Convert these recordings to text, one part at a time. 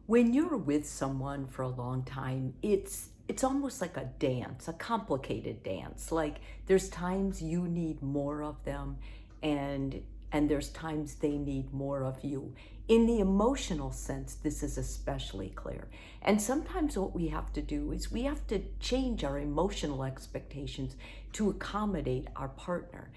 When you're with someone for a long time, it's almost like a dance, a complicated dance. Like there's times you need more of them and there's times they need more of you. In the emotional sense, this is especially clear. And sometimes what we have to do is we have to change our emotional expectations to accommodate our partner.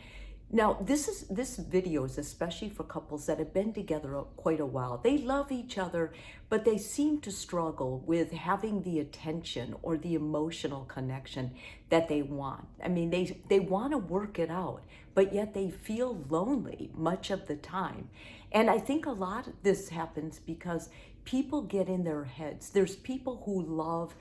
Now, this video is especially for couples that have been together quite a while. They love each other, but they seem to struggle with having the attention or the emotional connection that they want. I mean, they want to work it out, but yet they feel lonely much of the time. And I think a lot of this happens because people get in their heads. There's people who love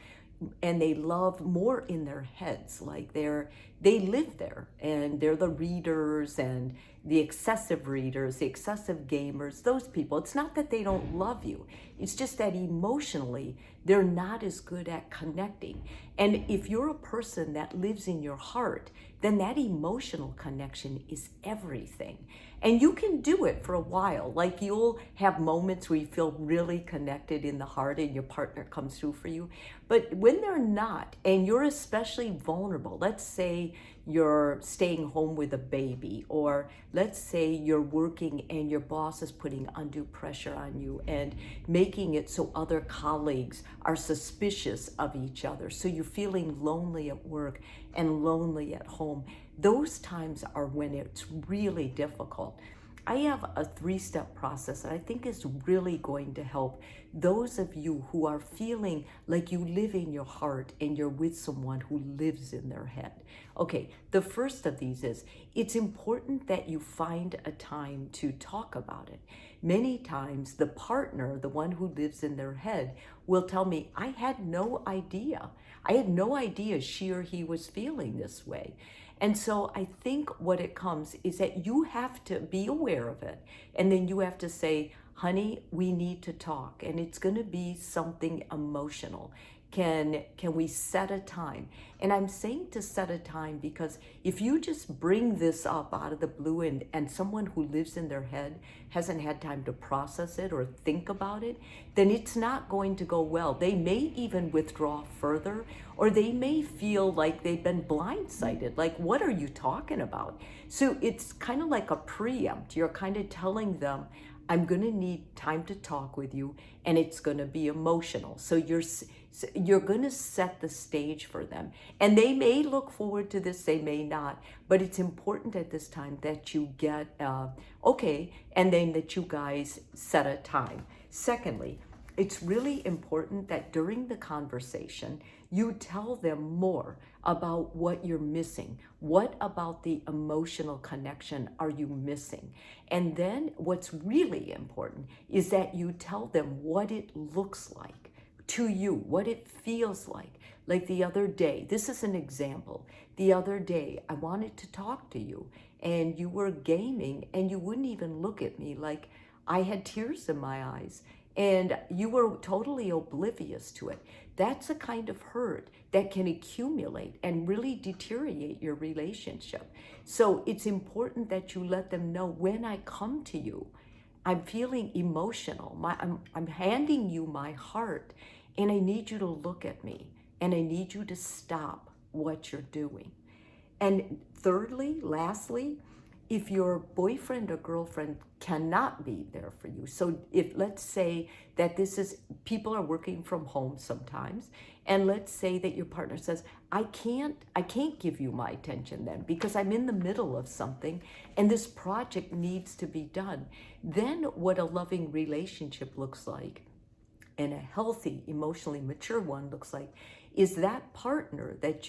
and they love more in their heads, like they live there and they're the readers and the excessive readers, the excessive gamers, those people. It's not that they don't love you, it's just that emotionally they're not as good at connecting. And if you're a person that lives in your heart, then that emotional connection is everything. And you can do it for a while. Like you'll have moments where you feel really connected in the heart and your partner comes through for you. But when they're not, and you're especially vulnerable, let's say you're staying home with a baby, or let's say you're working and your boss is putting undue pressure on you and making it so other colleagues are suspicious of each other. So you're feeling lonely at work and lonely at home. Those times are when it's really difficult. I have a 3-step process that I think is really going to help those of you who are feeling like you live in your heart and you're with someone who lives in their head. Okay, the first of these is it's important that you find a time to talk about it. Many times the partner, the one who lives in their head, will tell me, I had no idea. I had no idea she or he was feeling this way. And so I think what it comes is that you have to be aware of it. And then you have to say, honey, we need to talk. And it's going to be something emotional. Can we set a time? And I'm saying to set a time because if you just bring this up out of the blue and someone who lives in their head hasn't had time to process it or think about it, then it's not going to go well. They may even withdraw further, or they may feel like they've been blindsided. Like, what are you talking about? So it's kind of like a preempt. You're kind of telling them, I'm going to need time to talk with you, and it's going to be emotional. So you're going to set the stage for them. And they may look forward to this, they may not, but it's important at this time that you get, okay, and then that you guys set a time. Secondly, it's really important that during the conversation, you tell them more about what you're missing. What about the emotional connection are you missing? And then what's really important is that you tell them what it looks like to you, what it feels like. Like the other day, this is an example. The other day, I wanted to talk to you and you were gaming and you wouldn't even look at me, like I had tears in my eyes and you were totally oblivious to it. That's a kind of hurt that can accumulate and really deteriorate your relationship. So it's important that you let them know, when I come to you, I'm feeling emotional. I'm handing you my heart, and I need you to look at me, and I need you to stop what you're doing. And thirdly, lastly, if your boyfriend or girlfriend cannot be there for you, so if, let's say that people are working from home sometimes, and let's say that your partner says, I can't give you my attention then because I'm in the middle of something and this project needs to be done. Then what a loving relationship looks like, and a healthy, emotionally mature one looks like, is that partner that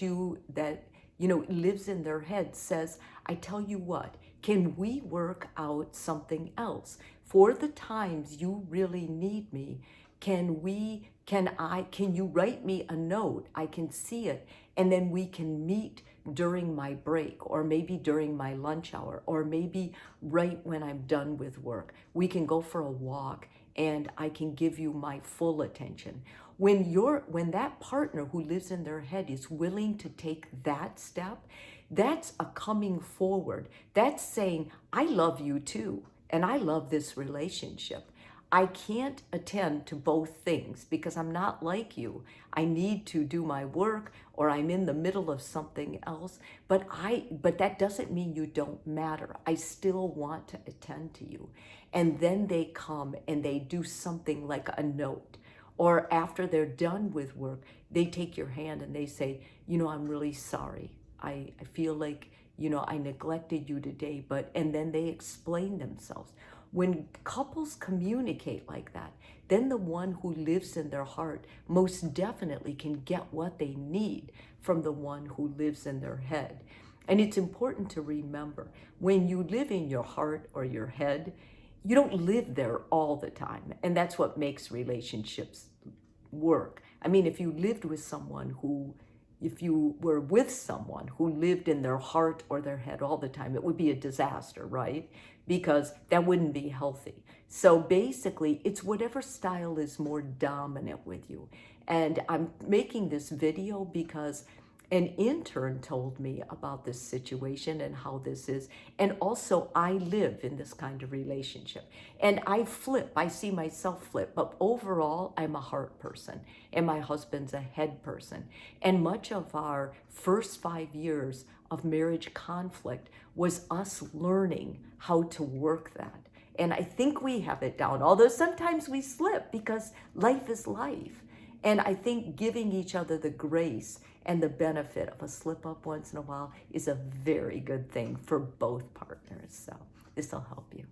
lives in their head says, I tell you what, can we work out something else for the times you really need me? Can you write me a note? I can see it, and then we can meet during my break, or maybe during my lunch hour, or maybe right when I'm done with work. We can go for a walk and I can give you my full attention. When that partner who lives in their head is willing to take that step, that's a coming forward. That's saying, I love you too, and I love this relationship. I can't attend to both things because I'm not like you. I need to do my work or I'm in the middle of something else, but that doesn't mean you don't matter. I still want to attend to you. And then they come and they do something like a note, or after they're done with work, they take your hand and they say, I'm really sorry. I feel like, I neglected you today, and then they explain themselves. When couples communicate like that, then the one who lives in their heart most definitely can get what they need from the one who lives in their head. And it's important to remember, when you live in your heart or your head, you don't live there all the time. And that's what makes relationships work. I mean, if you were with someone who lived in their heart or their head all the time, it would be a disaster, right? Because that wouldn't be healthy. So basically, it's whatever style is more dominant with you. And I'm making this video because an intern told me about this situation and how this is. And also, I live in this kind of relationship. And I see myself flip. But overall, I'm a heart person. And my husband's a head person. And much of our first 5 years of marriage conflict was us learning how to work that. And I think we have it down, although sometimes we slip because life is life. And I think giving each other the grace and the benefit of a slip up once in a while is a very good thing for both partners. So this will help you.